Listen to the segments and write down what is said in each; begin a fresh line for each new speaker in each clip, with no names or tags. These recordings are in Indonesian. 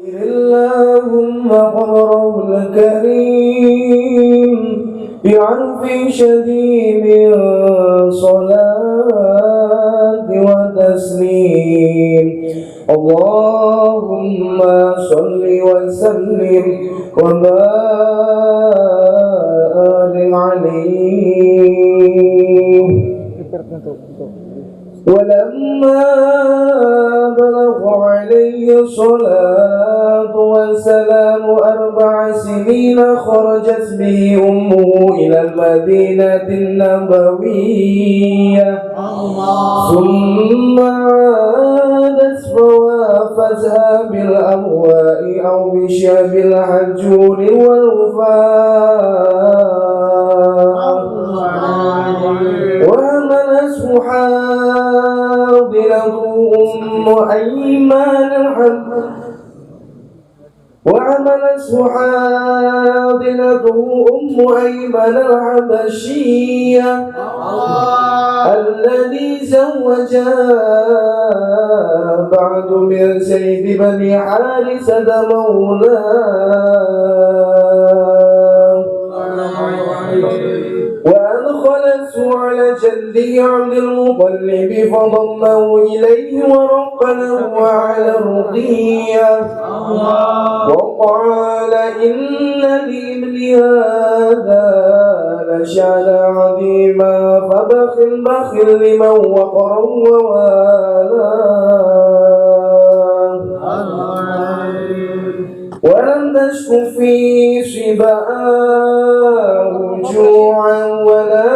اللهم قبره الكريم بعرف شديد صلاة وتسليم. اللهم صل وسلم وبارك عليه. ولما بلغ عليه الصلاة والسلام 4 سنين خرجت به أمه إلى المدينة النبوية ثم عادت فوافتها بالأهواء أو بشعب الحجور والوفاء ومنته حاضنة أم أيمان الحبشية الذي زوجها بعد من زيد بن حارثة مولاه وأدخلته على جده عبد المطلب فضمه إليه ورق له على الرقية وقال إن لابني هذا لشأنا عظيما فبخل لمن وقره ووالاه ولم تشك في شباه جوعا ولا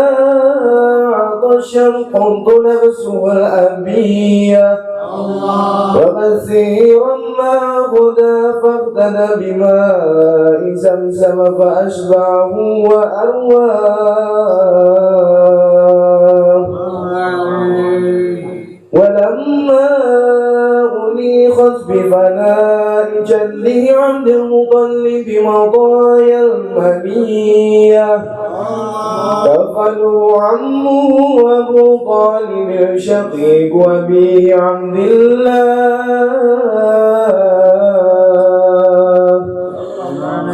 عطشا قمت نفسه الأبية وكثيرا ما غدا فاغتنى بماء زمزم فأشبعه وأرواه ولما أنيخت بفناء جده عبد المطلب مطايا المنية كفلوا عمه أبو طالب شقيق أبيه عبد الله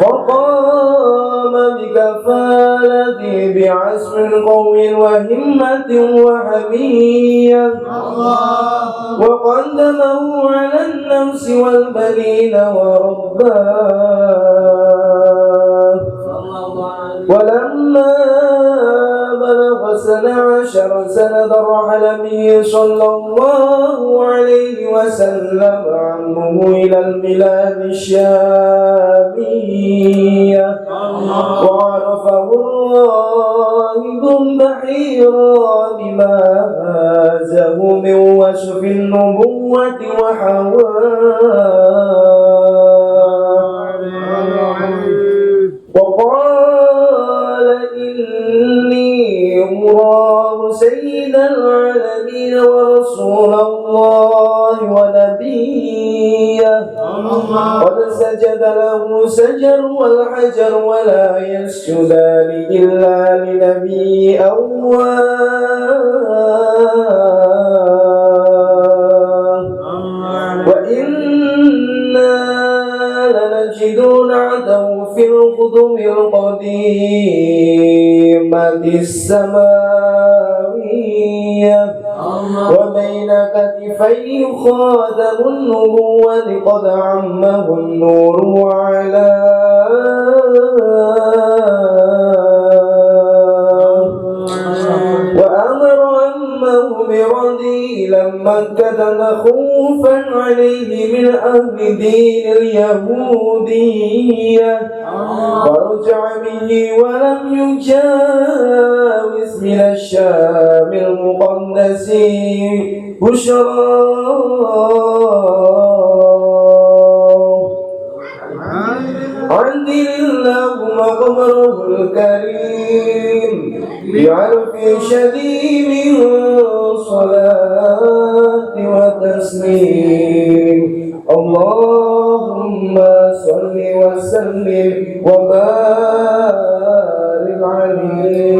فقام بكفالته بعزم قوي وهمة وحمية وقدمه على النفس والبنين ورباه ولما بلغ 12 سنة رحل به صلى الله عليه وسلم عنه إلى البلاد الشامية وعرفه الراهب بحيرا بما هازه من وصف النبوة وقال إني أراه سيد العالمين ورسول الله ونبيه قد سجد له سجر والحجر ولا يسجدان إلا لنبي أواه وإنا لنجد نعته في القدم القديمة السماوية وبين كتفيه خاتم النبوة قد عمه النور وعلى وأمر أمه برضي لما كتب خوفا عليه من أهل دين اليهودية فرجع به ولم يجاوز من الشام المقدس بشرى عند اللهم قبره الكريم بعرف شديد صلاة وتسليم. اللهم صل وسلم وبارك عليه.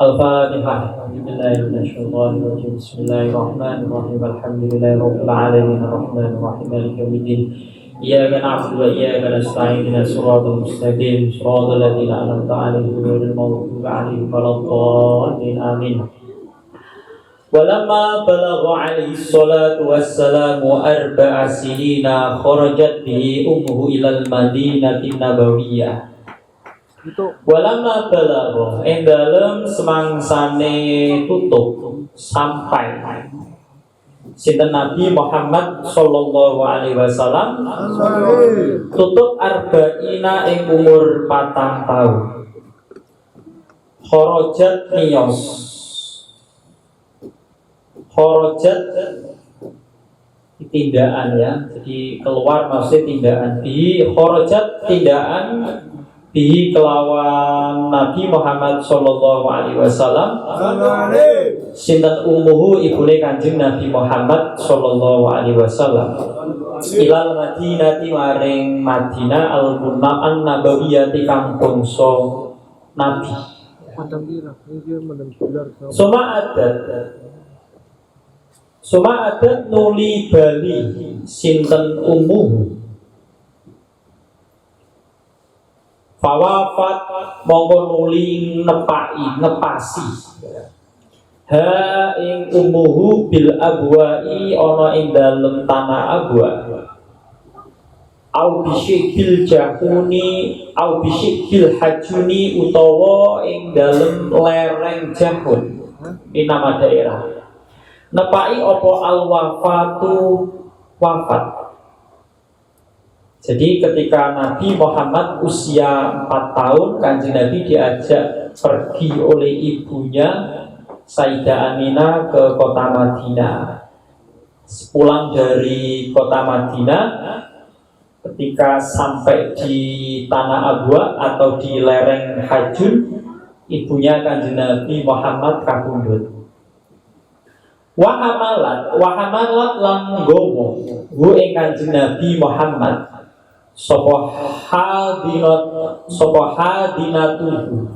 Al-Fatihah. بالله من الشيطان الرجيم بسم الله الرحمن الرحيم الحمد لله رب العالمين الرحمن الرحيم مالك يوم الدين إياك نعبد وإياك نستعين اهدنا الصراط المستقيم صراط الذين أنعمت عليهم غير المغضوب عليهم ولا الضالين آمين ولما بلغ عليه الصلاة والسلام 4 سنين خرجت به أمه إلى المدينة النبوية. Walamma balagha ing dalem semangsane tutup sampai sinten Nabi Muhammad sallallahu alaihi wasallam tutup arba'ina ing umur 4 tahun. Kharajat niyos. Kharajat tindakan ya. Jadi keluar maksudnya tindakan. Di kharajat tindakan bi kelawan Nabi Muhammad sallallahu alaihi wasallam sinten ummuhu ibune Kanjeng Nabi Muhammad sallallahu alaihi wasallam ilal Madinati maring Madinah al-Munawwarah an-Nabawiyati kang bangsa Nabi. Suma adat nuli bali sinten ummuhu fawafat mongko nuli ngepasi ha ing umuhu bil abwa'i ana ing dalem tanah abwa au bisyikil jahuni au bisyikil hajuni utawa ing dalem lereng jahun ini nama daerah nepai apa al wafatu wafat. Jadi ketika Nabi Muhammad usia 4 tahun, Kanjeng Nabi diajak pergi oleh ibunya Sayyidah Aminah ke kota Madinah. Pulang dari kota Madinah, ketika sampai di Tanah Abwa atau di lereng Hajun, ibunya Kanjeng Nabi Muhammad kabundut. Wahamalat lan nggowo hu ing Kanjeng Nabi Muhammad sapa hadinatuhu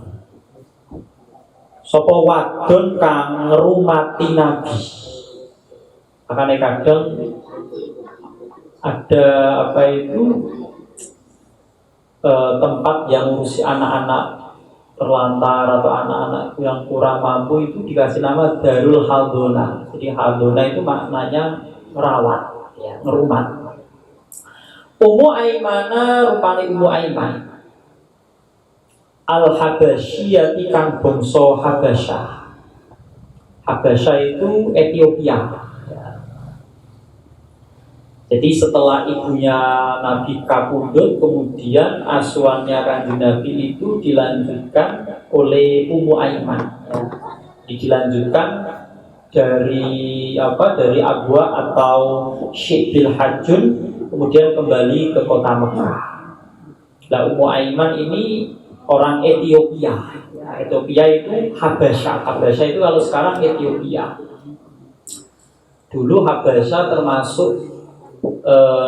sapa wadon kang ngrumati Nabi. Makanya kadang ada tempat yang ngurusi anak-anak terlantar atau anak-anak yang kurang mampu itu dikasih nama Darul Haldona. Jadi Haldona itu maknanya merawat, ya, ngerumat. Ummu Aimana rupane Ummu Aiman Al-Habasyiyati kang bangsa Habasyah. Habasyah itu Ethiopia ya. Jadi setelah ibunya Nabi kabundut, kemudian asuhannya Kanjeng Nabi itu dilanjutkan oleh Ummu Aiman ya. Dilanjutkan dari Abwa atau Syibil Hajun, kemudian kembali ke kota Mekah. Nah, Ummu Aiman ini orang Ethiopia. Ya, Ethiopia itu Habasyah. Habasyah itu kalau sekarang Ethiopia. Dulu Habasyah termasuk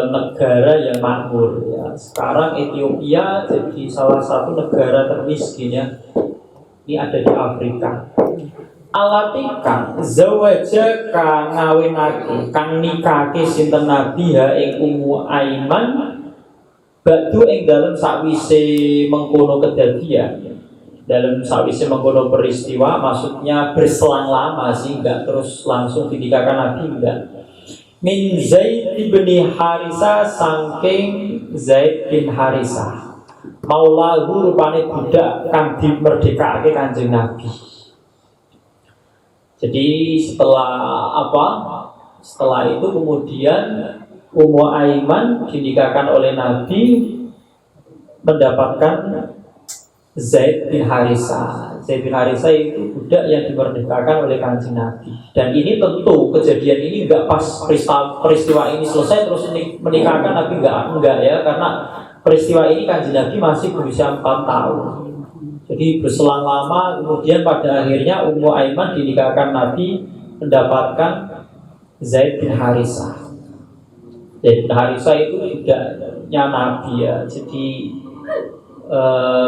negara yang makmur. Ya. Sekarang Ethiopia jadi salah satu negara termiskin ya. Ini ada di Afrika. Alatika zawaja kang ngawinake kang nikake sinten Nabi ha ing Ummu Aiman ba'du ing dalem sakwise mengkono kedadian. Dalam sakwise mengkono peristiwa maksudnya berselang lama sih, enggak terus langsung dinikahkan Nabi enggak. Min Zaid bin Harisah saking Zaid bin Harisah maulahu rupane budak kang dimerdekake Kanjeng Nabi. Jadi setelah itu kemudian Ummu Aiman dinikahkan oleh Nabi mendapatkan Zaid bin Harisah. Zaid bin Harisah itu budak yang dimerdekakan oleh Kanjeng Nabi. Dan ini tentu kejadian ini enggak pas peristiwa ini selesai terus menikahkan Nabi enggak ya, karena peristiwa ini Kanjeng Nabi masih berusia 4 tahun. Jadi berselang lama kemudian pada akhirnya Ummu Aiman dinikahkan Nabi mendapatkan Zaid bin Harisah. Zaid bin Harisah itu budaknya Nabi ya. Jadi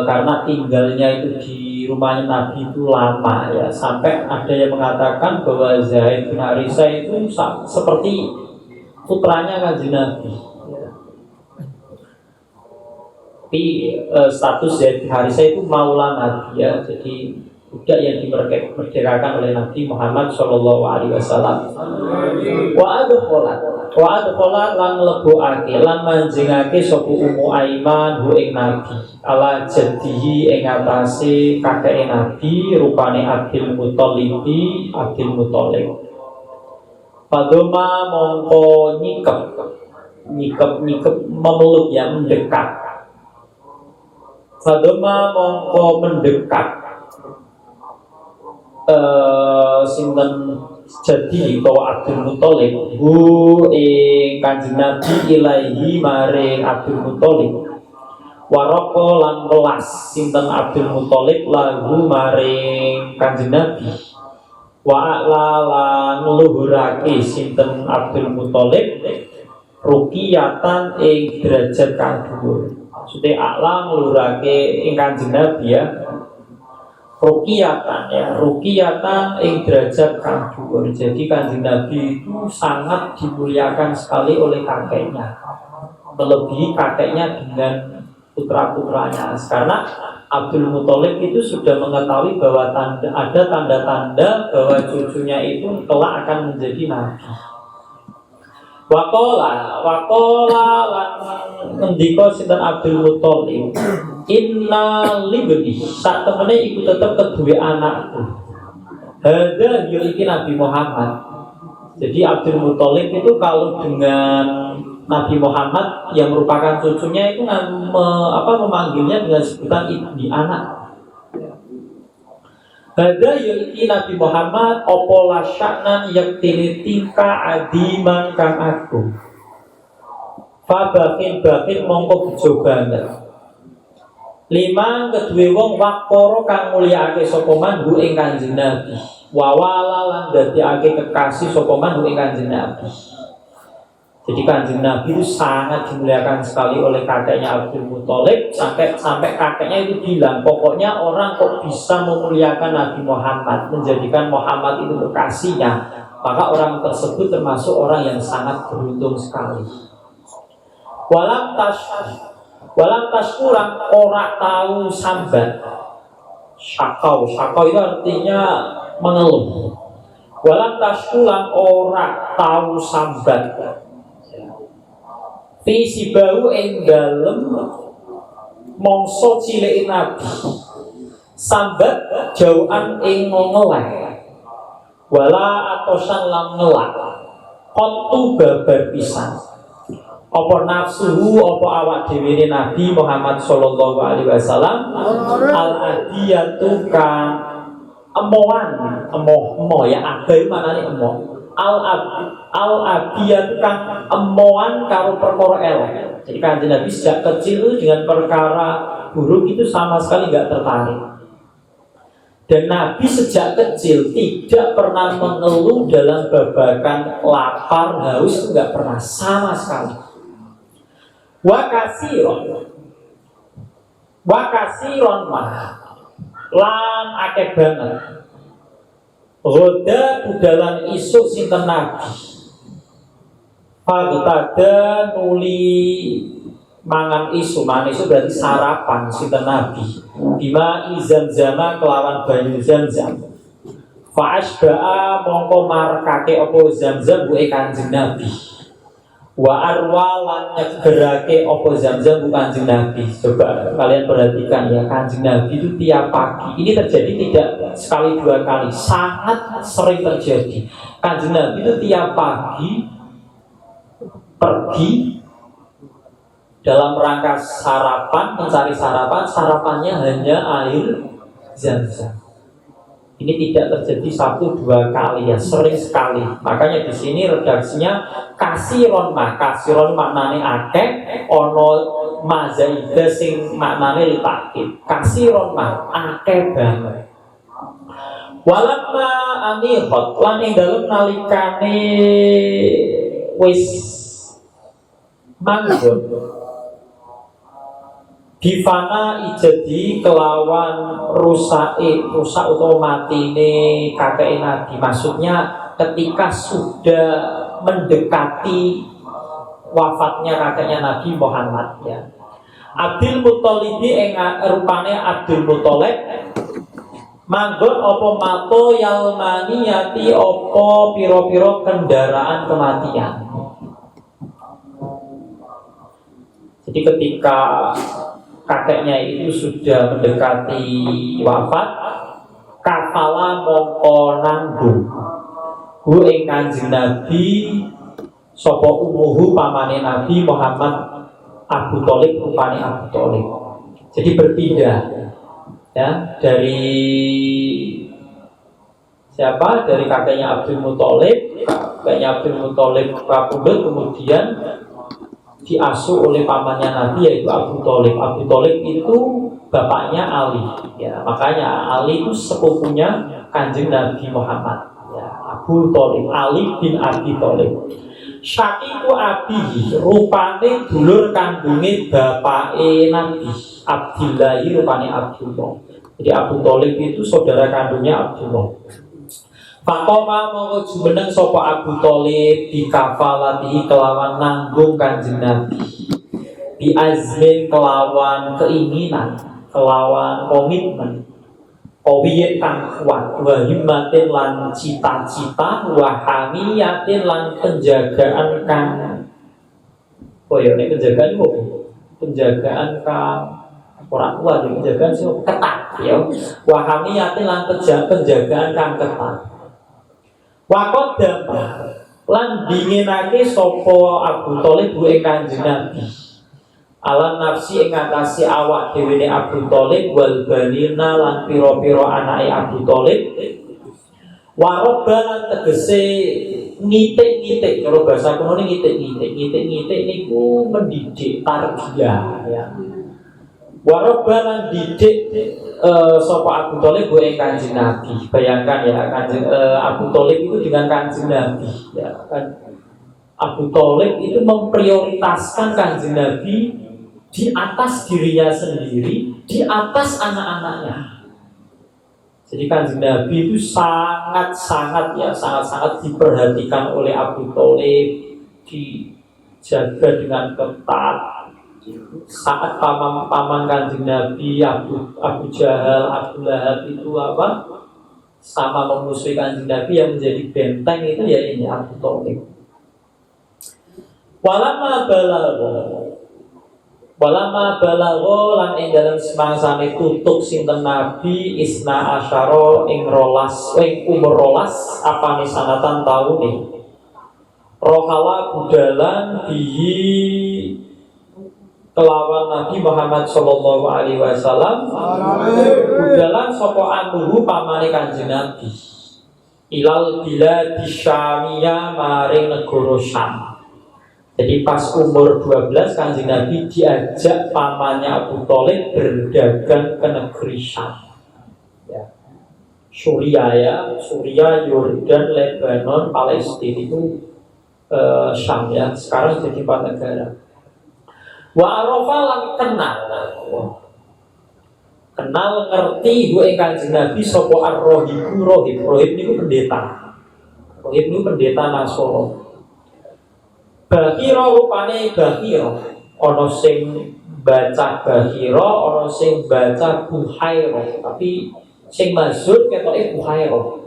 karena tinggalnya itu di rumahnya Nabi itu lama ya, sampai ada yang mengatakan bahwa Zaid bin Harisah itu seperti putranya Kanjeng Nabi. Tapi status Zaid bin Harisah itu maula Nabi ya, jadi budak yang dimerdekakan oleh Nabi Muhammad Shallallahu Alaihi Wasallam. Wa adkholat lan mlebuake lan manjingake sapa Ummu Aiman hu ing Nabi ala jaddihi ing atase kakeke Nabi rupane Abdul Muthalib. Padoma mongko nyikep memeluk yang mendekat. Padoma mongko mendekat sinten jadi bahwa Abdul Muthalib Kanjeng Nabi ilaihi maring Abdul Muthalib waroko lan welas sinten Abdul Muthalib lahu maring Kanjeng Nabi wa lan ngluhurake sinten Abdul Muthalib rukiyatan ing derajat kang dhuwur. Maksudnya a'la ngluhurake ing Kanjeng Nabi ya, rukiyatan ing derajat kang dhuwur. Jadi Kanjeng Nabi itu sangat dimuliakan sekali oleh kakeknya, melebihi kakeknya dengan putra-putranya. Karena Abdul Muthalib itu sudah mengetahui bahwa ada tanda-tanda bahwa cucunya itu kelak akan menjadi nabi. Wakola lan ngendika sinten Abdul Muthalib, inna libni sak temene iku tetep kedue anakku. Hadza yo iki Nabi Muhammad. Jadi Abdul Muthalib itu kalau dengan Nabi Muhammad yang merupakan cucunya itu memanggilnya dengan sebutan ibni, anak. Hadza yo iki Nabi Muhammad opo la sya'nan yaktini tingka adiman kang aku. Fa bakin mongko bejo banget. Lima kedue wong wakoro kang mulyakake sapa man hu ing Kanjeng Nabi. Wa wala lan dadekake kekasih sapa man hu ing Kanjeng Nabi. Jadi Kanjeng Nabi itu sangat dimuliakan sekali oleh kakeknya Abdul Muthalib, sampai kakeknya itu bilang, pokoknya orang kok bisa memuliakan Nabi Muhammad, menjadikan Muhammad itu kekasihnya, maka orang tersebut termasuk orang yang sangat beruntung sekali. Walam tas kurang ora tahu sambat. Syakau itu artinya mengeluh. Walam tas kurang ora tahu sambat. Visi bau ing dalem mongso cilik Nabi sambat jauhan ing ngeleh wala atosan lan ngelak kotu babar pisan apa nafsuhu apa awak dhewe Nabi Muhammad sallallahu alaihi wasallam al adiyatu kan emoh ya abai manane emoh al abiyat kang emoan karo perkara elek. Jadi Kanjeng Nabi sejak kecil dengan perkara buruk itu sama sekali nggak tertarik. Dan Nabi sejak kecil tidak pernah mengeluh dalam babakan lapar, haus, itu nggak pernah sama sekali. Wakasiron mah lan akeh banget. Roda budalan isuk sinten Nabi. Fagtada nuli mangan isu berarti sarapan sinten Nabi. Bima izam-zama kelawan banyu zam-zam. Fa'asba'a mongko marekake apa zam-zam buke Kanjeng Nabi. Wa arwalan nyegerake apa zam-zam bukan Kanjeng Nabi. Coba kalian perhatikan ya, Kanjeng Nabi itu tiap pagi. Ini terjadi tidak sekali dua kali, sangat sering terjadi. Kanjeng Nabi itu tiap pagi pergi dalam rangka sarapan, mencari sarapan. Sarapannya hanya air zam-zam. Ini tidak terjadi satu dua kali ya, sering sekali. Makanya di sini redaksinya kasiron maknane akeh, ono mazaida sing maknane litakid. Kasiron akeh banget. Walamma anihot lan ing dalem nalikane wis manggon Bifana ijadi kelawan rusak atau matine kakek Nabi. Maksudnya ketika sudah mendekati wafatnya kakeknya Nabi Muhammad ya. Abdul Muthalibi rupane Abdul Muthalib manggon apa mato yalmaniyati apa piro-piro kendaraan kematian. Jadi ketika kakeknya itu sudah mendekati wafat, kafala mongko nanggung hu ing Kanjeng Nabi sapa umuhu pamane Nabi Muhammad Abu Thalib rupane Abu Thalib. Jadi berpindah ya dari siapa? Dari kakeknya Abdul Muthalib, kakeknya Abdul Muthalib kapundhut kemudian diasuh oleh pamannya Nabi yaitu Abu Thalib. Abu Thalib itu bapaknya Ali ya, makanya Ali itu sepupunya Kanjeng Nabi Muhammad ya, Abu Thalib, Ali bin Abi Thalib. Syakiku Abi rupane dulur kandunge bapake Nabi Abdillah rupane Abdullah. Jadi Abu Thalib itu saudara kandungnya Abdullah. Fakoma mongko jumeneng sapa Abu Thalib dikafalati kelawan nanggung Kanjeng Nabi. Bi azmin kelawan keinginan, kelawan komitmen. Kawiyen kang kuat, wa himmatin lan cita-cita, wa hamiyatin lan penjagaan kang penjagaan kok penjagaan kang ora kuat, penjagaan sing ketat ya. Wa hamiyatin lan penjagaan kang ketat. Wakot dampak lan dinginake sapa Abu Thalib ing Kanjeng Nabi. Alam nafsi ing ngatasi awak dhewe Abu Thalib wal banina lan pira-pira anake Abu Thalib. Waroba lan tegese ngitik-ngitik, kalau bahasa kuno ini ngitik-ngitik niku mendidik tarbiyah ya. Waroba lan didik sapa Abu Thalib ing Kanjeng Nabi. Bayangkan ya Kanjeng Abu Thalib itu dengan Kanjeng Nabi ya kan. Abu Thalib itu memprioritaskan Kanjeng Nabi di atas dirinya sendiri, di atas anak-anaknya. Jadi Kanjeng Nabi itu sangat-sangat diperhatikan oleh Abu Thalib, dijaga dengan ketat. Saat paman Kanjeng Nabi Abu Jahal, Abu Lahab itu sama memusuhi Kanjeng Nabi, yang menjadi benteng itu ya ini Abu Thalib. Walama balago lan ing dalam semangsane tutuk sinten Nabi isna asyara ing umur rolas apane sanatan taune. Rohala budalan bihi kelawan Nabi Muhammad sallallahu alaihi wasallam budalan sapa anuhu pamane Kanjeng Nabi ilal bilad Syamiyah maring negara Syam. Jadi pas umur 12 Kanjeng Nabi diajak pamannya Abu Thalib berdagang ke negeri Syam ya. Suriah, Yordan, Lebanon, Palestina itu Syam ya. Sekarang jadi 4 negara. Wa arafa lan kenal ngerti gue Kanjeng Nabi sapa ar-rohibu rohib niku pendeta. Rohib niku pendeta Nasoro. Bahira rupane bahira, ana sing baca bahira, ana sing baca buhaira, tapi sing maksud ketoke buhaira.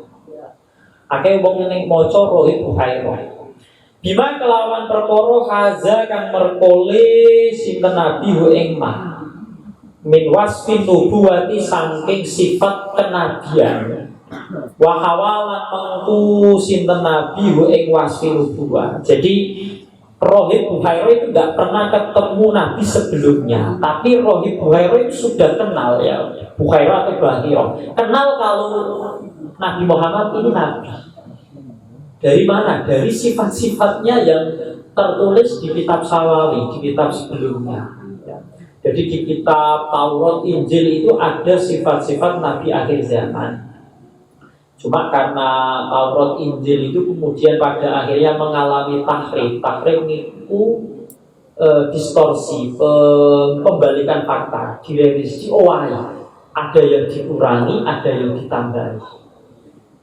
Akeh wong ning maca rohib buhaira. Bima kelawan perkara haza kang merkole sinten Nabi ing mah. Min wasfin nubuwati saking sifat kenabian. Wa hawalan mengku sinten Nabi ing wasfin nubuwah. Jadi Rohib Buhaira itu tidak pernah ketemu Nabi sebelumnya, tapi Rohib Buhaira itu sudah kenal ya, Buhaira atau Bahira. Kenal kalau Nabi Muhammad ini Nabi. Dari mana? Dari sifat-sifatnya yang tertulis di kitab Sawawi, di kitab sebelumnya. Jadi di kitab Taurat, Injil itu ada sifat-sifat Nabi akhir zaman. Cuma karena Taurat Injil itu kemudian pada akhirnya mengalami tahrif. Tahrif itu distorsi, pembalikan fakta, direvisi, ada yang dikurangi, ada yang ditambahi.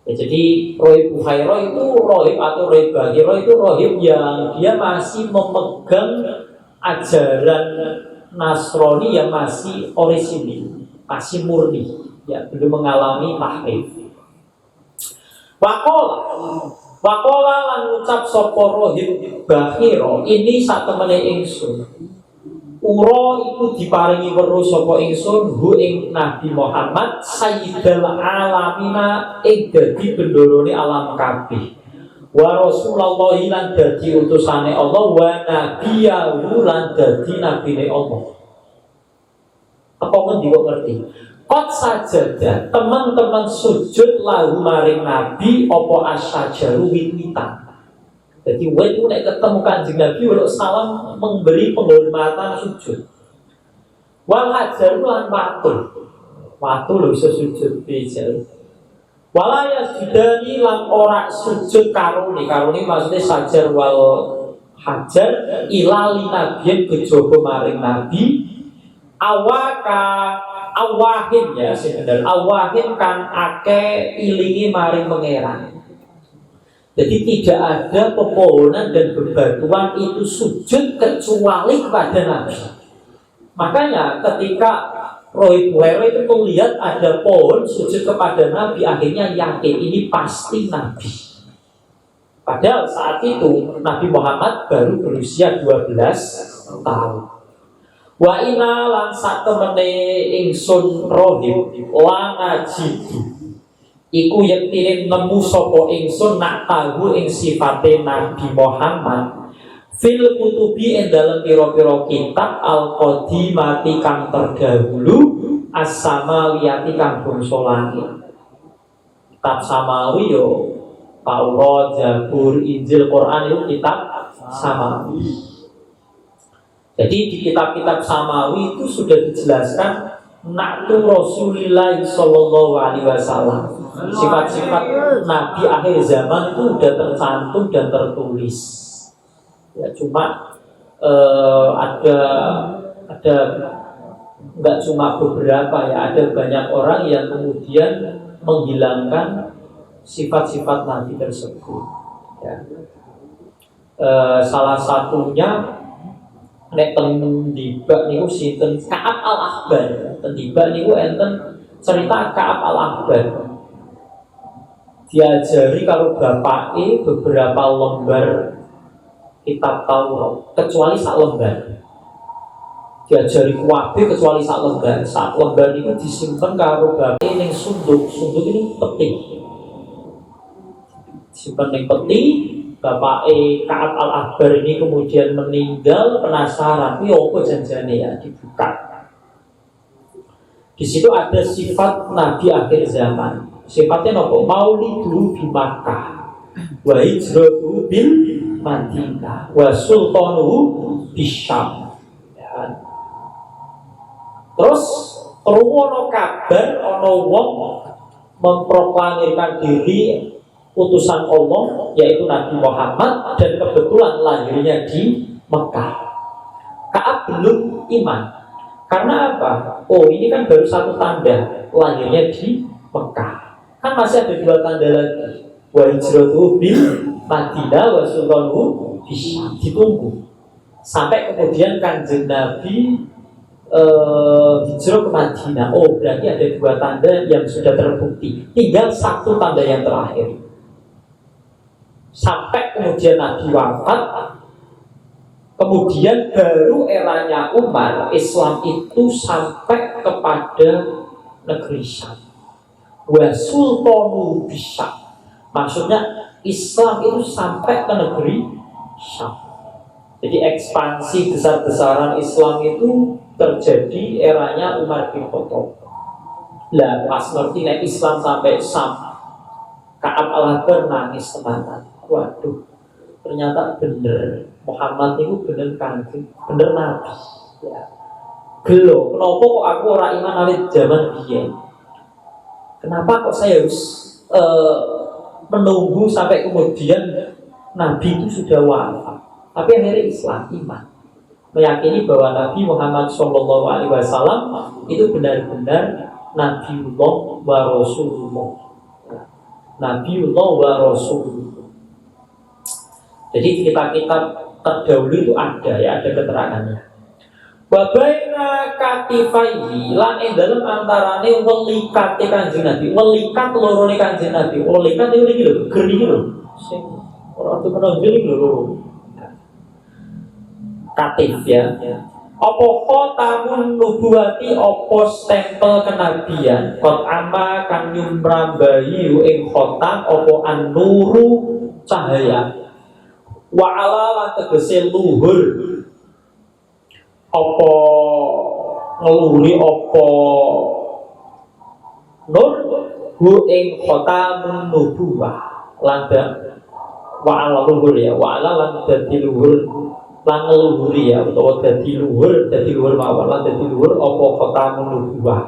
Ya, jadi Rohib Bukhairah itu rohib atau Rohib Bahirah itu rohib yang dia masih memegang ajaran Nasrani yang masih orisinil, masih murni, ya belum mengalami tahrif. Wakola lan ngucap sapa Rohib Bahirah ini sak temene ingsun. Uro iku diparingi weruh sapa ingsun hu ing Nabi Muhammad sayyidul alamina ing dadi bendorone alam kabeh. Wa Rasulullah lan dadi utusane Allah wa nabiyahu lan dadi nabine Allah. Apa ngendi kok ngerti? Kot sajadah teman-teman sujud lahu maring Nabi apa asyajaru wit-witan. Jadi itu nek ketemu Kanjeng Nabi walau salam memberi penghormatan sujud. Wal hajar lan watu lho iso sujud bijal. Wala yasjudani lan ora sujud karuni maksudnya sajar wal hajar ilali nabiyen kejaba maring Nabi awahin ya sebenarnya awahin kan ake ilingi maring pangeran. Jadi tidak ada pepohonan dan bebatuan itu sujud kecuali kepada Nabi. Makanya ketika Rohib Bukhairah itu melihat ada pohon sujud kepada Nabi, akhirnya yakin ini pasti Nabi. Padahal saat itu Nabi Muhammad baru berusia 12 tahun. Wa inna lan sak temene ingsun Rohib lan ajidu iku yektine nemu sapa ingsun nak tahu ing sifate Nabi Muhammad fil kutubi ing dalem pira-pira kitab al-qadimati kang terdahulu as-samawiyati kang bangsa langit. Kitab samawi yo Taurat, Zabur, Injil, Quran itu kitab samawi. Jadi di kitab-kitab samawi itu sudah dijelaskan naktu Rasulullah Sallallahu Alaihi Wasallam. Sifat-sifat Nabi akhir zaman itu sudah tercantum dan tertulis. Ya cuma ada nggak cuma beberapa ya, ada banyak orang yang kemudian menghilangkan sifat-sifat Nabi tersebut. Ya. Salah satunya nek tendibak niku sinten Ka'ab al-Ahbar. Tendibak niku enten cerita Ka'ab al-Ahbar. Diajari kalau bapake beberapa lembar kitab Taurat kecuali sak lembar. Diajari kuwabe kecuali sak lembar. Sak lembar niku disimpen karo bapake ning sunduk. Sunduk ini peti. Simpen ning peti. Bapak Ka'ab al-Ahbar ini kemudian meninggal, penasaran, ini apa janjane ya, dibuka. Di situ ada sifat Nabi akhir zaman. Sifatnya nopo maulidu bi Makkah, wa hijratuhu bil Madinah, wa sultanuhu bisyam. Ya. Terus ono kabar ono wong memproklamirkan diri utusan Allah yaitu Nabi Muhammad dan kebetulan lahirnya di Mekah. Ka'ab belum iman. Karena apa? Oh ini kan baru satu tanda lahirnya di Mekah. Kan masih ada dua tanda lagi. Wa hijratuhu bil Madinah wa sultanuhu bisyam. Ditunggu sampai kemudian Kanjeng Nabi hijrah ke Madinah. Oh berarti ada dua tanda yang sudah terbukti. Tinggal satu tanda yang terakhir. Sampai kemudian Nabi wafat, kemudian baru eranya Umar, Islam itu sampai kepada negeri Syam. Wa sultanu bisyam. Maksudnya Islam itu sampai ke negeri Syam. Jadi ekspansi besar-besaran Islam itu terjadi eranya Umar bin Khattab. Lah pas ngerti nek Islam sampai Syam, Ka'ab al-Ahbar nangis tenanan. Waduh, ternyata bener Muhammad itu bener kanjeng, bener Nabi. Ya. Gelo, kenapa kok aku orang iman awet zaman biyen? Kenapa kok saya harus menunggu sampai kemudian Nabi itu sudah wafat? Tapi akhirnya Islam iman. meyakini bahwa Nabi Muhammad SAW itu benar-benar Nabiullah wa Rasulullah. Nabiullah wa Rasulullah. Jadi kitab-kitab terdahulu itu ada keterangannya. Wa baina katifaihi lan ing dalem antarane welikate Kanjeng Nabi. Welikat lorone Kanjeng Nabi. Welikat itu iki lho, ger iki lho. Sing ora tuh menonjol iki lho. Katif ya. Apa khotamun nubuwati apa stempel kenabian kot ama kang nyumrambahi ing khotam apa an-nuru cahaya wa ala lan tegese luhur apa ngeluhuri apa nur hu ing khotamun nubuwah lan wa ala luhur ya wa ala lan dadi luhur lan ngeluhuri ya utawa dadi luhur mawon lan dadi luhur apa khotamun nubuwah.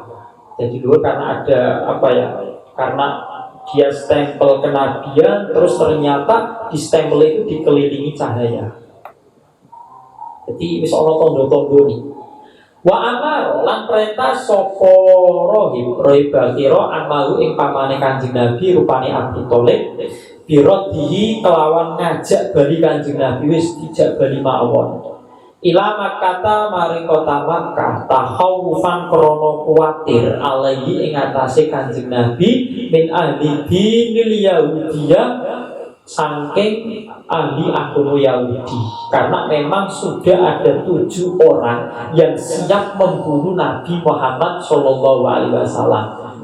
Jadi luhur karena ada apa ya? Karena dia stempel kenabian terus ternyata di stempel itu dikelilingi cahaya. Jadi wis ana tanda-tanda nih. Wa amar lan perintah sapa rohib bakira amalu ing pamane Kanjeng Nabi rupane Abi Thalib birodihi kelawan ngajak bali Kanjeng Nabi wis dijak bali mawon ila Makkah maring kota Makkah takhawufan krana kuwatir alaihi ing atase Kanjeng Nabi min ahli dinil Yahudiyah saking ahli agama Yahudi karena memang sudah ada 7 orang yang siap membunuh Nabi Muhammad SAW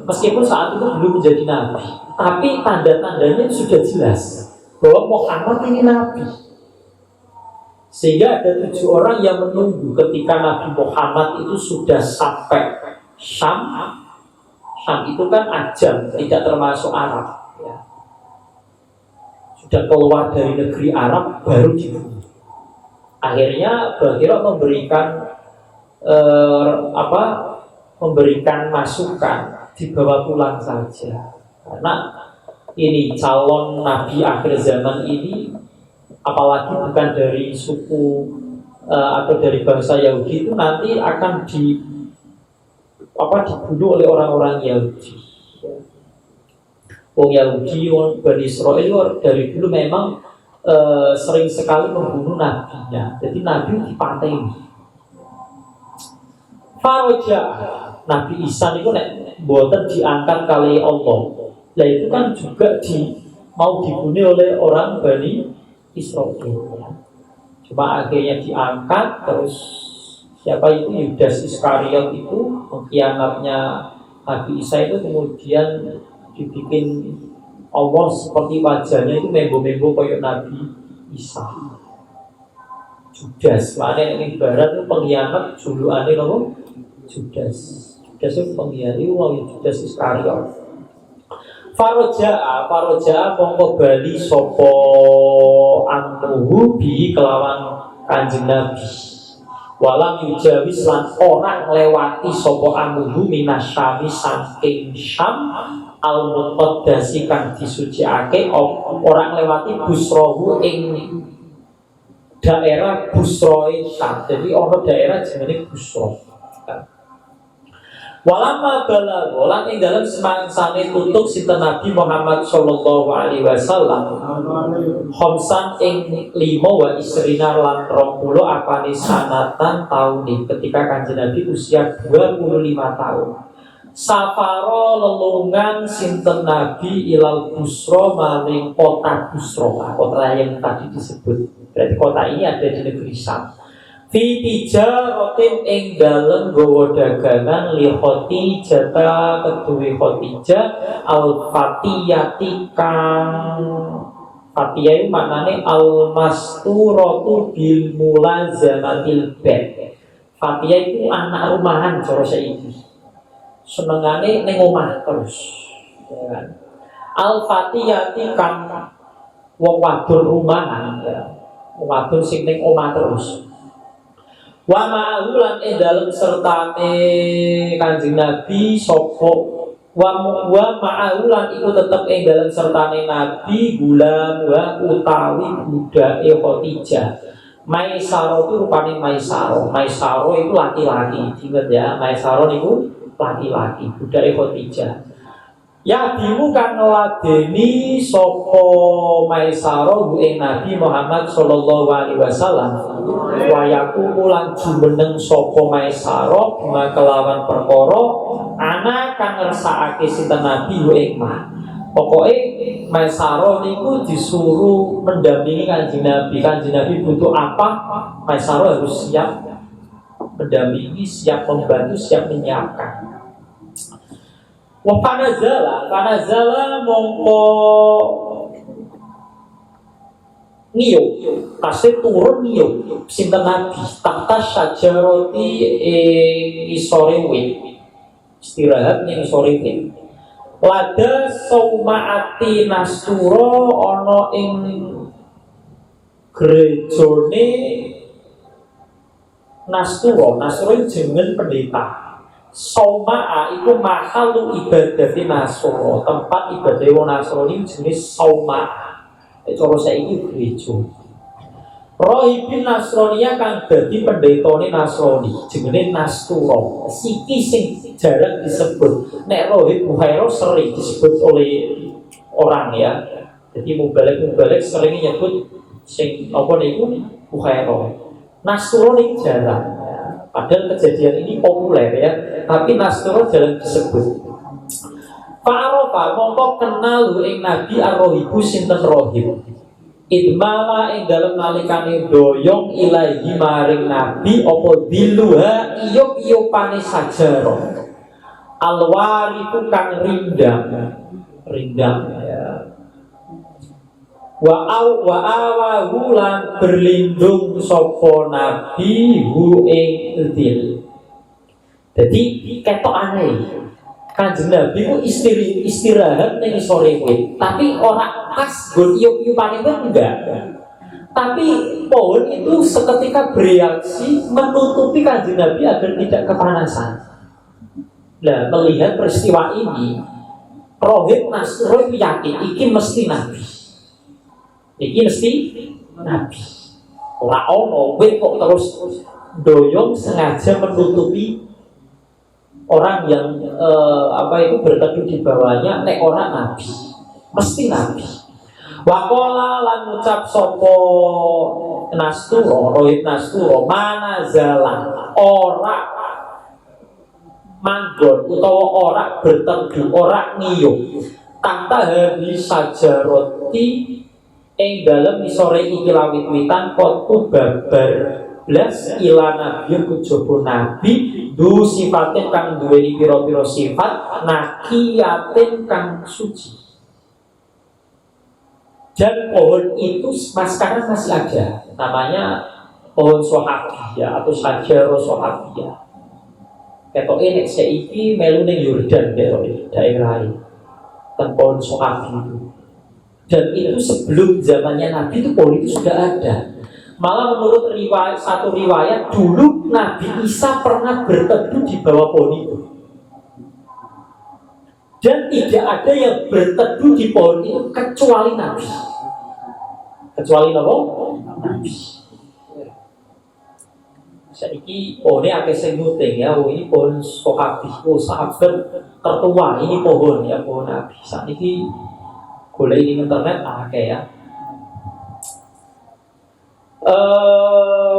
meskipun saat itu belum menjadi Nabi tapi tanda-tandanya sudah jelas bahwa Muhammad ini Nabi sehingga ada 7 orang yang menunggu ketika Nabi Muhammad itu sudah sampai Syam itu kan ajam tidak termasuk Arab sudah keluar dari negeri Arab baru dibunuh. Akhirnya Bakira memberikan masukan dibawa pulang saja karena ini calon nabi akhir zaman ini apalagi bukan dari suku atau dari bangsa Yahudi itu nanti akan dibunuh oleh orang-orang Yahudi. Wong Yahudi, wong Bani Israel dari dulu memang sering sekali membunuh nabinya. Jadi nabi dipateni. Faroja Nabi Isa itu boten diangkat kali Allah. Nah itu kan juga mau dibunuh oleh orang Bani Israel. Cuma akhirnya diangkat terus siapa itu Yudas Iskariot itu pengkhianatnya Nabi Isa itu kemudian dibikin Allah seperti wajahnya itu membo-membo kayak Nabi Isa. Judas, mana yang barat itu pengkhianat julukannya nopo Judas itu pengkhianat itu Judas Iskariot. Faroja mongko bali sopo anuhu bi kelawan Kanjeng Nabi. Walam yujawis lan orang lewati sopo anuhu minasyami saking Syam al-muqaddasi kang disuciake orang lewati busrohu ing daerah Busroe Syam. Jadi orang daerah jenenge Busro. Walama balagha lan ing dalem semangsane tutuk sinten Nabi Muhammad sallallahu alaihi wasallam khamsan ing 5 wa isrina lan 20 apane sanatan taun ketika Kanjeng Nabi usia 25 tahun. Safaro lelungan sinten Nabi ilal Busro maring kota Busro, kota yang tadi disebut. Berarti kota ini ada di negeri Syam. Fi tijaratin ing dalem gawa dagangan li Khadijah keduwe Khadijah al fatiyati kang fatiyah itu maknane al masturatu bil mulazamatil bait. Fatiyah itu anak rumahan cara saiki. Senengane ning omah terus. Ya kan? Al fatiyati kang wong wadon rumahan ya. Wadon sing ning omah terus. Wa ma'ahulan dalem sertane Kanjeng Nabi sapa wa ma'ahulan iku tetep dalem sertane Nabi gulam wa utawi budake Khadijah Maisaro itu rupanya Maisaro. Maisaro itu laki-laki. Ingat ya, Maisaro itu laki-laki. Budaya Khadijah. Ya bimu kan ngeladeni sopo Maisaro ing Nabi Muhammad sallallahu alaihi wasallam. Wayaku mulan jumeneng sopo Maisaro bima kelawan perkara ana kang ngersakake sinten Nabi ing mah. Pokoknya Maisaro niku disuruh mendampingi Kanjeng Nabi. Kanjeng Nabi butuh apa, Maisaro harus siap mendampingi, siap membantu, siap menyiapkan. Wa panazala mongko ngiyo, tasih turun ngiyo sinten Nabi tahta syajarati isore wit. Istirahat ning isore wit. Lada saumaati Nasturo ana ing gerejone Nasturo. Nasturo jeneng pendeta. Saumaa iku mahalu ibadati Nasturo. Tempat ibadah wong Nasrani jenis Saumaa. Cara saiki gereja. Rohibin Nasronia kang dadi pendetane Nasrani jenenge Nasturo. Siki sing jarang disebut. Nek Rohib Buhairo sering disebut oleh orang ya. Jadi mubalek sering nyebut sing apa niku Buhairo. Nasturo ning jarang ya. Padahal kejadian ini populer ya, tapi Nasturo jarang disebut. Fa'arofa mongko kenal ing Nabi ar-Rohibu sinten Rohib. Idmala ing dalem nalikane doyong ilahi maring Nabi apa diluha iyup-iyupane sajaro alwariku kang rindang ya wa awahu lan berlindung sapa Nabi hu ing dil. Jadi ketok aneh Kanjeng Nabi ku istirahat ning sore wit, tapi ora pas nggon iyup-iyupane wit enggak. Tapi pohon itu seketika bereaksi menutupi Kanjeng Nabi agar tidak kepanasan. Nah, melihat peristiwa ini, Rohib Nasrul yakin iki mesti Nabi. Iki mesti Nabi. Ora ono wit kok terus doyong sengaja menutupi orang yang berteduh di bawahnya. Nek orang Nabi, mesti Nabi. Wakola lan ngucap sopo Nasturo, Rohib Nasturo, mana zalan ora manggon utawa ora berteduh, ora ngiyup. Tanta habis saja roti ing dalem isore iki lawit-witan kotu babar blas ila nabi kujaba nabi du sifatin kang duweni pira-pira sifat nakiyatin kang suci. Dan pohon itu sekarang masih ada, namanya pohon Sohabiyah atau Sajarah Sohabiyah. Ketoke nek saiki melu ning Yordan daerah lain. Dan pohon Sohabiyah itu. Dan itu sebelum zamannya Nabi itu pohon itu sudah ada. Malah menurut satu riwayat dulu Nabi Isa pernah berteduh di bawah pohon itu. Dan tidak ada yang berteduh di pohon itu kecuali Nabi. Kecuali Nabi. Saiki pohonnya akeh sing nguting ya, ini pohon Sohabiyah, sahabat tertua ini pohon ya, pohon Nabi. Saat ini golek di internet akeh ya.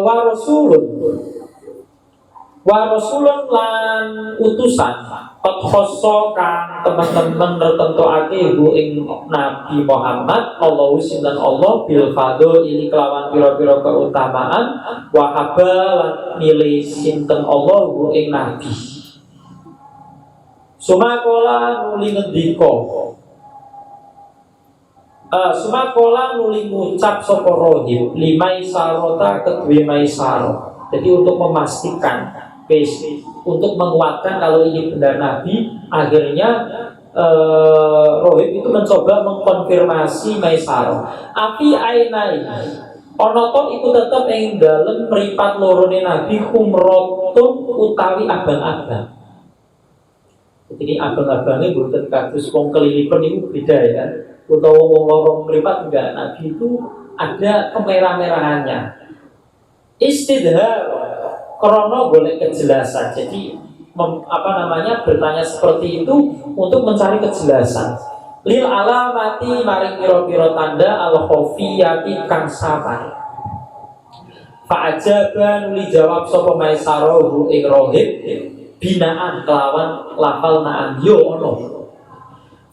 Wa rasulun lan utusan khoso kang teman-teman tertentuake ibu ing Nabi Muhammad Allahu sinten Allah bil fadl ini kelawan pira-pira keutamaan wa habal milih sinten Allah ibu ing Nabi sumakola nuli ngendika Sumakola nuli ngucap sapa Rohib limai sarota kedue maisaro. Jadi untuk memastikan, untuk menguatkan kalau ini benar Nabi, akhirnya Rohib itu mencoba mengkonfirmasi maisaro. Api ainai onoto itu tetap yang dalam meripat lorone Nabi humrotun utawi abang-abang. Jadi abang-abangnya bukan kados wong kelilipan itu beda ya. Utawa wong lorong meripat enggak, Nabi itu ada kemerah-merahannya. Istidhar krono golek kejelasan. Jadi bertanya seperti itu untuk mencari kejelasan. Lil alamati maring piro-piro tanda al khofiyati kang sabar. Fa'ajaba nuli jawab sapa maisarohu ing rohib binaan kelawan lafal na'am yo ono.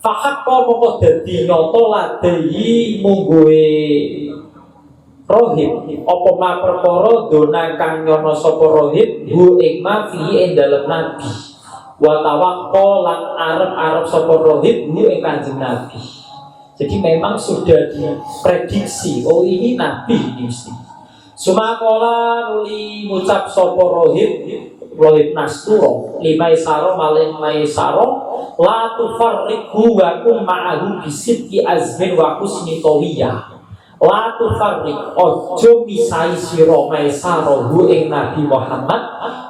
Fahakka moko dadi nyata ladehi mungguhe rohib apa ma perkara dona kang nyono sapa rohib hu ing ma fi ing dalem nabi wa tawakka lan arep-arep sapa rohib hu ing kanjeng nabi. Jadi memang sudah diprediksi, oh ini nabi ini mesti. Sumakola nuli ngucap sapa rohib nasturo lima isaro malin maisaro la tufarriqhu wa kum ma'ahu bisidqi azmin wa husni tawiyah. La tufarriq ojo misai sira maisaro hu ing Nabi Muhammad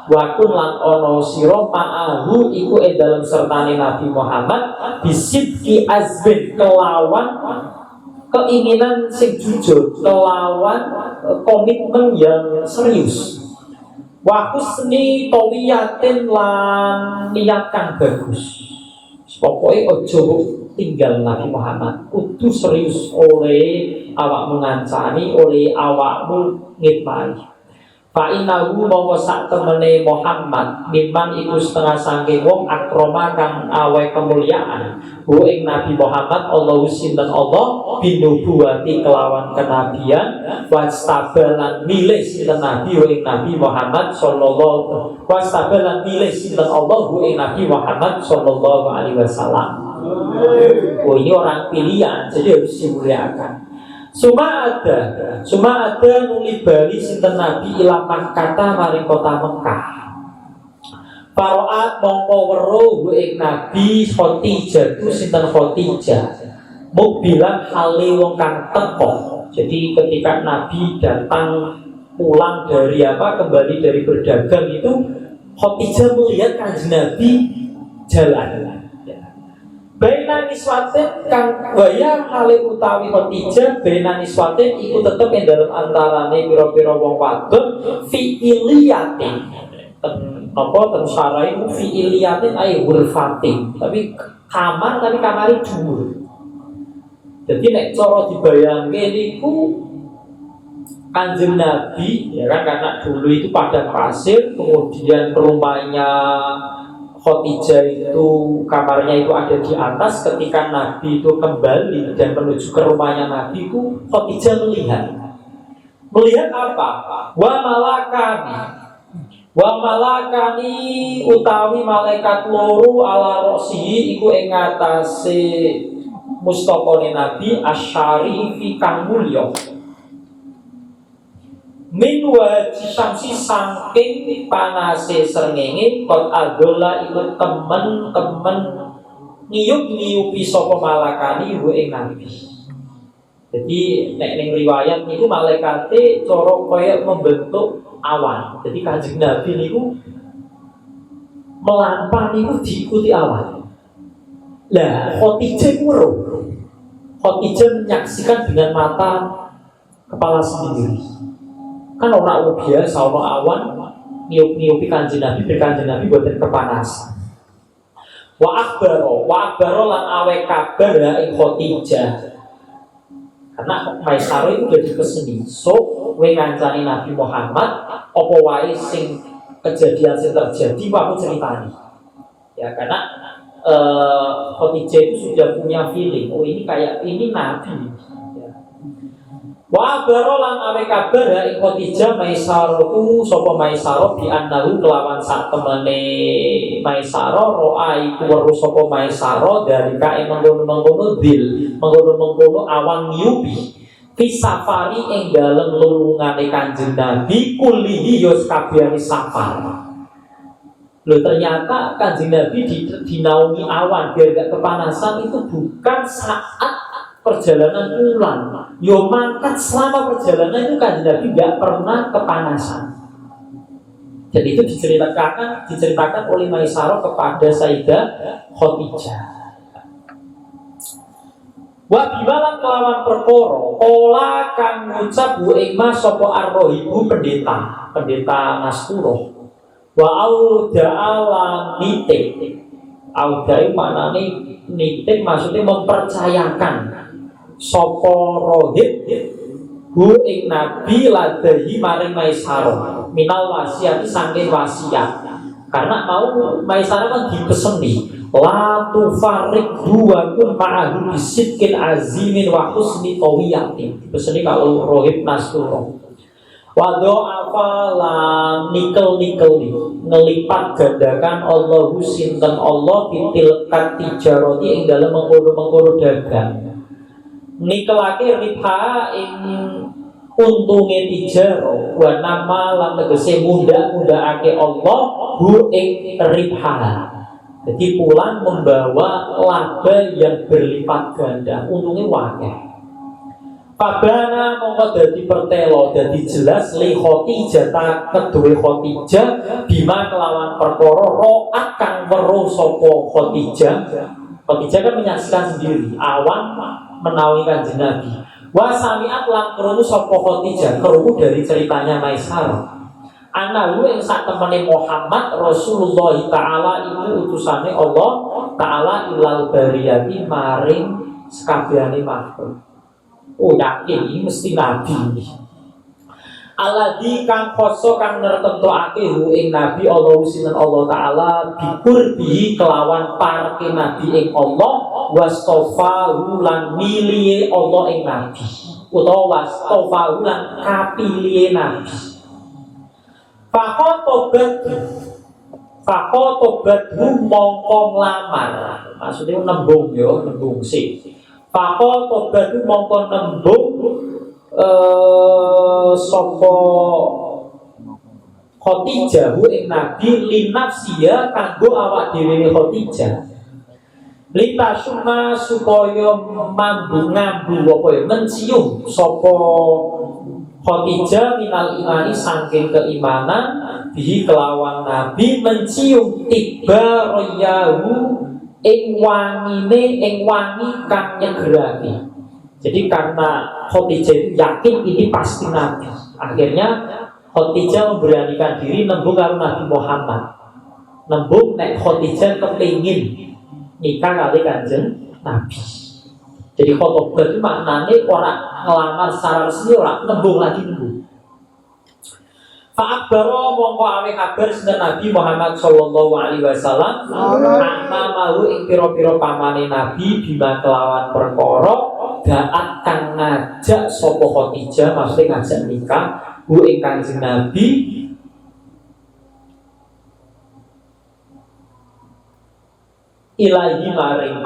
wa kun lan ono sira ma'ahu iku ing dalem sertane Nabi Muhammad bisidqi azmin kelawan keinginan sing jujur, kelawan komitmen yang serius. Wa husni tawiyatin lan niat kang bagus. Pokoke ojo tinggal Nabi Muhammad, kudu serius oleh awakmu ngancani, oleh awakmu ngitmani. Fa innahu mongko sak temene Muhammad mimman iku setengah saking wong akroma kang awe kemuliaan hu ing Nabi Muhammad Allahu sinten Allah binubuwati kelawan kenabian wastabalan milih sinten Nabi hu ing Nabi Muhammad sallallahu wastabalan milih sinten Allah hu ing Nabi Muhammad sallallahu alaihi wasallam. Oh, ini orang pilihan, jadi harus dimuliakan. Suma ada nuli bali sinten Nabi ila Makkah maring kota Mekah. Paroat mongko weruh ing Nabi Khadijah tu sinten Khadijah. Mobilan hale wong kang teko. Jadi ketika Nabi datang pulang dari kembali dari berdagang itu Khadijah melihat kanjeng Nabi jalan. Baina niswatin kang waya hale utawi Khadijah baina niswatin iku tetep ing dalem antarane pira-pira wong wadon fi iliyatin. Ten sarai fi iliyatin ay ghurfatin. Tapi kamar tapi kamare dhuwur. Jadi nek cara dibayangke niku kanjeng Nabi ya kan, karena dulu itu padang pasir, kemudian rumahnya Khadijah itu kamarnya itu ada di atas. Ketika Nabi itu kembali dan menuju ke rumahnya Nabi itu Khadijah melihat apa? Wa malakani utawi malaikat loro ala rosi iku ing ngatasé mustaqone Nabi asyarifi kang mulya. Min wajib samsi saking panase srengenge kot adola iku temen-temen ngiyup-ngiyupi sapa malakani hu ing Nabi. Jadi nek ning riwayat niku malaikate cara kaya membentuk awan. Jadi kanjeng Nabi niku melampah niku diikuti awan. Lah Khadijah weruh. Khadijah menyaksikan dengan mata kepala sendiri. Kan orang biasa orang awan niup-niupi kanjeng Nabi, berkanjeng Nabi buatan kepanasan. Wa akhbaro lan awe kabar ing Khadijah. Karena Maisaro itu jadi keseni. So, we ngancani Nabi Muhammad apa wae sing kejadian sing terjadi aku ceritani. Ya karena Khadijah itu sudah punya feeling, oh ini kayak ini Nabi. Wa barolan awe kabar ing Khadijah Maisaroku sapa Maisaro bi annahu kelawan sak temene Maisaro roa iku weruh sapa Maisaro dari kae mengkono-mengkono mengkono awan nyubi fi safari ing dalem lulungane Kanjeng Nabi kulihi yos kabehane safar. Loh ternyata Kanjeng Nabi dinaungi awan biar gak kepanasan itu bukan saat perjalanan pulang. Yo mangkat selama perjalanan itu Kanjeng Nabi gak pernah kepanasan. Jadi itu diceritakan oleh Maisaro kepada Sayyidah Khadijah. Wa bimalan kelawan perkara ola kang ngucap bu ing mas sapa arrohibu pendeta Nasturo. Wa auda ala nitik. Auda itu maknane nitik maksudnya mempercayakan sapa rohib bu ing nabi ladahi maring Maisarah minal wasiat saking wasiat. Karena mau Maisarah kan dipeseni la tufarik dua kun ma'ahu bisidkin azimin wa husni tawiyatin. Dipeseni kalau rohib Nasturo wado afalan nikel ngelipat gandakan Allahu sinten Allah fitil katijaroti ing dalam mengkono dagang nikelake ribha ing untunge tijaro wa nama lan tegese mundhak-mundhakake Allah hu ing ribha. Jadi pulang membawa laba yang berlipat ganda, untungnya wakil. Pabana mongko dadi pertelo dadi jelas li Khotijah ta kedue Khotijah bima kelawan perkara ro'at kang weruh sapa Khotijah. Khotijah kan menyaksikan sendiri awan menawi Kanjeng Nabi. Wa sami'at lan krungu sapa Khotijah krungu dari ceritanya Maisarah. Anahu ing sak temene Muhammad Rasulullah taala iku utusane Allah taala ilal bariyati maring sekabehane makhluk. Oh yakin ini mesti nabi ini. Alladzi kang khoso kang nertentokake hu ing nabi Allah sinan Allah taala bikurbi kelawan parke nabi ing Allah wastofa lan milihe Allah ing nabi utawa wastofa lan kapilihe nabi. Fakotobat mongko nglamar. Maksudnya nembung yo, nembung sih. Fakotobat mongko nembung sapa Khotijah ing nabi linafsiya kanggo awak dhewe Khotijah. Litasuna supaya mambu-ngambu apa ya mencium sapa Khotijah minal imani saking keimanan bihi kelawan nabi mencium tiba royahu ing wangi kang nyegerake. Jadi karena Khotijah itu yakin ini pasti nabi, akhirnya Khotijah memberanikan diri nembung karo Nabi Muhammad. Nembung nek Khotijah kepengin nikah kali Kanjeng Nabi. Jadi khotbah itu maknanya orang ngelamar secara resmi, orang nembung lagi nembung. Fa'akbaro mongko awe kabar sinten Nabi Muhammad sallallahu alaihi wasallam ana mau ing pira-pira pamane Nabi bima kelawan perkara daat kang ngajak sapa Khotijah maksudnya ngajak nikah bu ing Kanjeng Nabi ilahi maring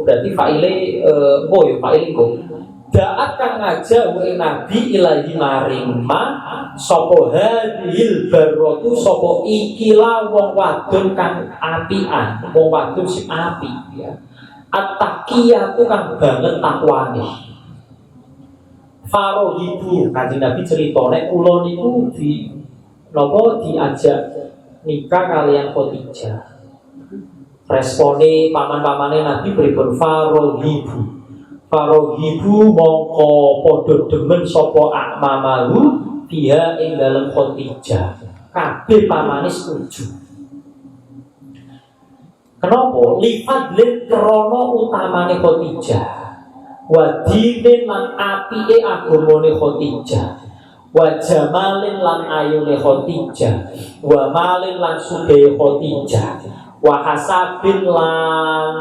berarti fa'ile fa'ile daat kang ngajak wa nabi ilahi maring sapa hadhil barratu sapa ikilah wong wadon kang apian wong wadon sing api ya at-taqiyatu kang banget takwane farohibu Kanjeng Nabi cerita nek kula niku diajak nikah kalian Khotijah. Respone paman-pamane Nabi pripun farohibu mongko padha demen sapa akmamahu dia ing dalem Khotijah. Kabeh pamane setuju. Kenapa? Lifadlin krana utamane Khotijah. Wa dinin lan apike agamane Khotijah. Wa jamalin lan ayune Khotijah. Wa malin lan sugih Khotijah. Wa hasabin lan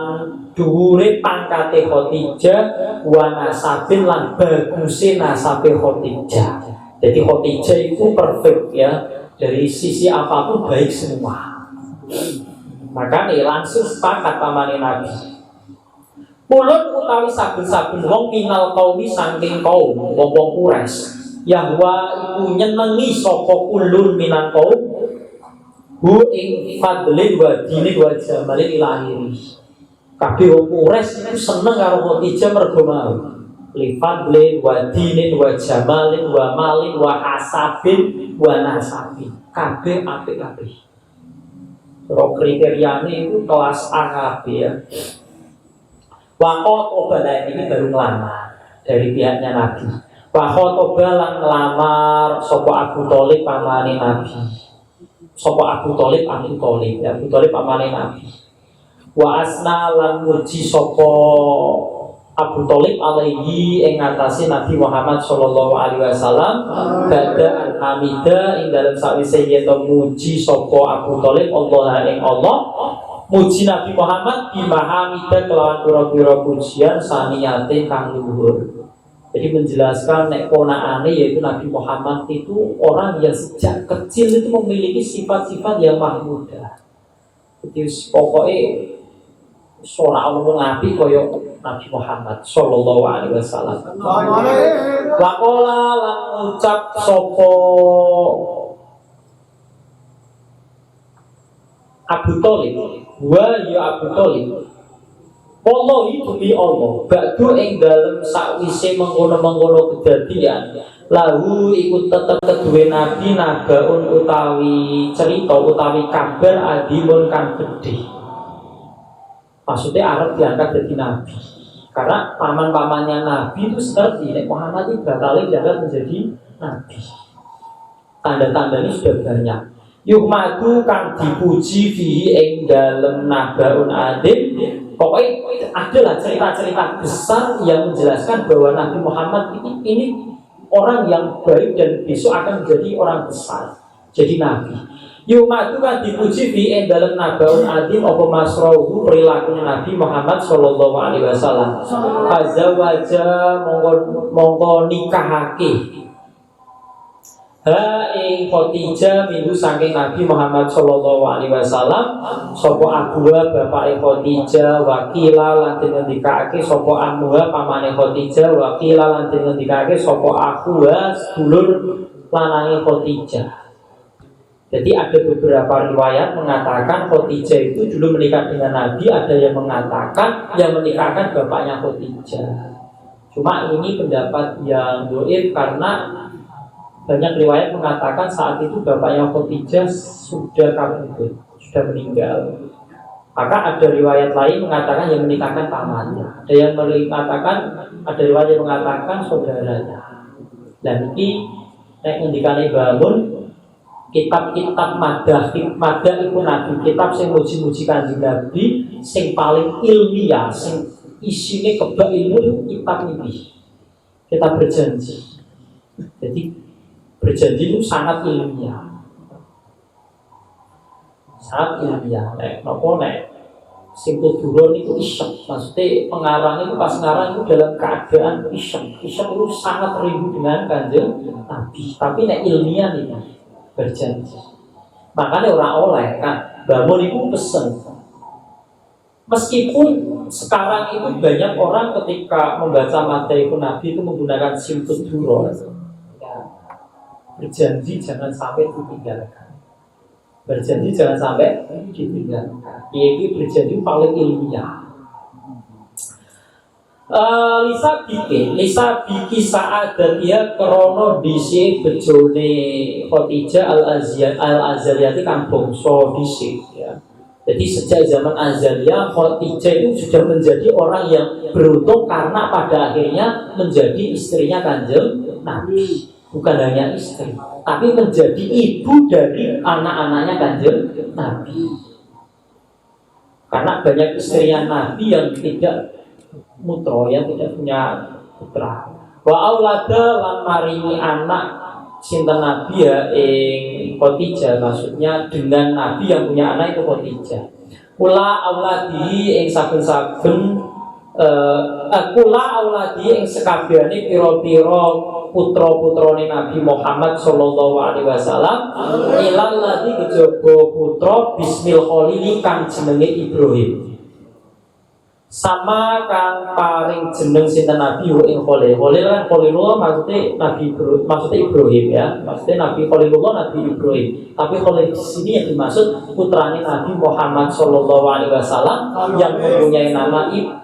dhuwure pangkate Khotijah wa nasabin lan baguse nasabe Khotijah. Jadi Khotijah itu perfect ya, dari sisi apapun baik semua. Maka nih langsung sepakat pamane Nabi. Ulun utawi saben-saben wong minal qaumi saking kaum wong-wong Quraisy Yahwa iku nyenengi sapa kulun minan kaum hu ing fadlin wa dinin wa jamalin ilahiri. Kabeh wong Quraisy iku seneng karo Khotijah mergo mau li fadlin wa dinin wa jamalin wa malin wa hasabin wa nasabin. Kabeh apik kabeh. kriterianya itu kelas A KB ya. Wakot obalah ini baru ngelamar dari pihaknya Nabi. Wakot obalah ngelamar sopo Abu Thalib pamane Nabi. Sopo Abu Thalib ya Abu Thalib pamane Nabi. Wa asna lan muji sopo Abu Thalib alaihi ing ngatasi Nabi Muhammad sallallahu alaihi wasallam bada al-hamida ing dalem sawise yen muji sapa Abu Thalib Allah ing Allah muji Nabi Muhammad bi mahamida kelawan pira-pira pujian saniyate kang luhur. Jadi menjelaskan nek ponakane yaitu Nabi Muhammad itu orang yang sejak kecil itu memiliki sifat-sifat yang mahmudah. Jadi pokoknya seorang Allah Nabi koyo Nabi Muhammad sallallahu alaihi wasallam. Waqala lan ucap sapa Abu Thalib, wa ya Abu Thalib. Wallahi demi Allah, ba'du ing dalem sakwise mengkono-mengkono kedadian, lahu iku tetep keduwe Nabi nabaun utawi cerita utawi kabar adimun kang gedhe. Maksudnya Arab diangkat jadi Nabi karena paman-pamannya Nabi itu seperti ini Muhammad itu batalin diangkat menjadi Nabi. Tanda-tanda ini sudah banyak. Yuhmadu kang dipuji fihi ing dalem nabaun adim. Pokoknya adalah cerita-cerita besar yang menjelaskan bahwa Nabi Muhammad ini orang yang baik dan besok akan menjadi orang besar, jadi Nabi. Yumatu kan dipuji fi dalam nabaun adim apa masrohu perilaku Nabi Muhammad sallallahu alaihi wasallam. Azawaja mongko nikahake ha ing Khadijah minggu saking Nabi Muhammad sallallahu alaihi wasallam sapa abuha bapake Khadijah wakila lan ngendikake sapa amuha pamane Khadijah wakila lan ngendikake sapa akhuha sedulur lanange Khadijah. Jadi ada beberapa riwayat mengatakan Khadijah itu dulu menikah dengan Nabi, ada yang mengatakan yang menikahkan bapaknya Khadijah. Cuma ini pendapat yang dhaif karena banyak riwayat mengatakan saat itu bapaknya Khadijah sudah kabur, sudah meninggal. Maka ada riwayat lain mengatakan yang menikahkan pamannya. Ada yang mengatakan, ada riwayat yang mengatakan saudaranya. Dan ini nek ngendikane bangun kitab-kitab madah itu Nabi, kitab sing muji-muji Kanjeng Nabi sing paling ilmiah, sing isine kebak ilmu kitab ini. Kita berjanji. Jadi berjanji itu sangat ilmiah. Sangat ilmiah. Nek sing tudurun itu isyek. Maksudnya pengarang itu pas ngarang itu dalam keadaan isyek. Isyek itu sangat rindu dengan Kanjeng Nabi. Tapi nek ilmiah ini berjanji. Makanya orang oleh kan bangun itu pesen. Meskipun sekarang itu banyak orang ketika membaca materi Nabi itu menggunakan simtud duro, berjanji jangan sampai ditinggalkan. Berjanji jangan sampai ditinggalkan. Ini berjanji paling ilmiah. Lisa biki saat dan ia krono disi bejone Khadijah al-Azaliyati kan bongso disi ya. Jadi sejak zaman Azaliyah Khadijah itu sudah menjadi orang yang beruntung karena pada akhirnya menjadi istrinya Kanjeng Nabi. Bukan hanya istri, tapi menjadi ibu dari anak-anaknya Kanjeng Nabi. Karena banyak istrinya Nabi yang tidak mutro, yang tidak punya putra. Wa aulada lan maringi anak sinten Nabi ya ing Khadijah, maksudnya dengan Nabi yang punya anak itu Khadijah. Kula auladi ing saben-saben kula auladi ing sekabehane pira-pira putra-putrane Nabi Muhammad sallallahu alaihi wasallam ilal ladzi kejaba putra bismil khalili kang jenenge Ibrahim. Sama kang paring jeneng sinten Nabi wa ing Khalil. Khalil kan Khalilullah maksudnya Nabi Ibrahim, maksudnya Ibrahim ya. Maksudnya Nabi Khalilullah Nabi Ibrahim. Tapi Khalil di sini yang dimaksud putrane Nabi Muhammad sallallahu alaihi wasallam yang mempunyai nama Ibrahim.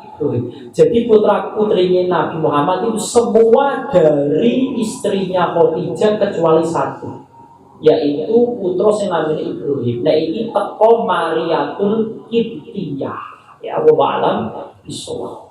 Jadi putra-putrinya Nabi Muhammad itu semua dari istrinya Khadijah kecuali satu. yaitu putra sing namanya Ibrahim. Nah iki teko Mariatul Qibtiyah. Ya Allah alam bisawab.